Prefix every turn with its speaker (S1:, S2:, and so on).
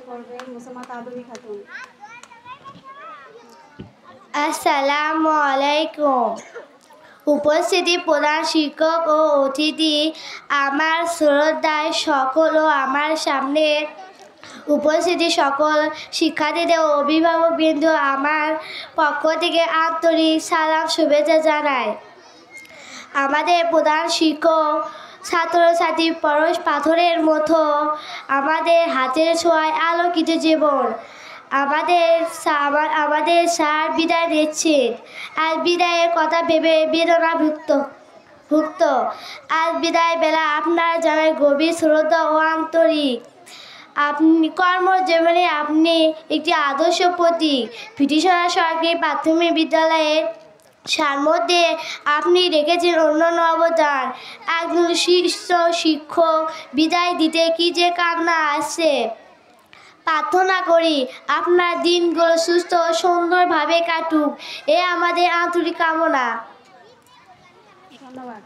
S1: করবেন মুসাম্মা তাদুবী খাতুন।
S2: আসসালামু আলাইকুম। উপস্থিতি প্রধান শিক্ষক ও অতিথি, আমার শ্রদ্ধায় সকল ও আমার সামনে উপস্থিতি সকল শিক্ষার্থীদের ও অভিভাবকবৃন্দ আমার পক্ষ থেকে আন্তরিক সালাম শুভেচ্ছা জানাই। আমাদের প্রধান শিক্ষক ছাত্রছাত্রী পরশ পাথরের মতো আমাদের হাতের ছোঁয়ায় আলোকিত জীবন। আমাদের স্যার বিদায় নিচ্ছেন। আর বিদায়ের কথা ভেবে বেদনাভুক্ত। আজ বিদায় বেলা আপনার জানাই গভীর শ্রদ্ধা ও আন্তরিক। আপনি কর্মজীবনে আপনি একটি আদর্শ প্রতীক। পিটিশনা সরকারি প্রাথমিক বিদ্যালয়ের মধ্যে আপনি রেখেছেন অন্যান্য অবদান। একজন শীর্ষ শিক্ষক বিদায় দিতে কি যে কান্না আসছে। প্রার্থনা করি আপনার দিনগুলো সুস্থ ও সুন্দরভাবে কাটুক, এ আমাদের আন্তরিক কামনা।
S1: ধন্যবাদ।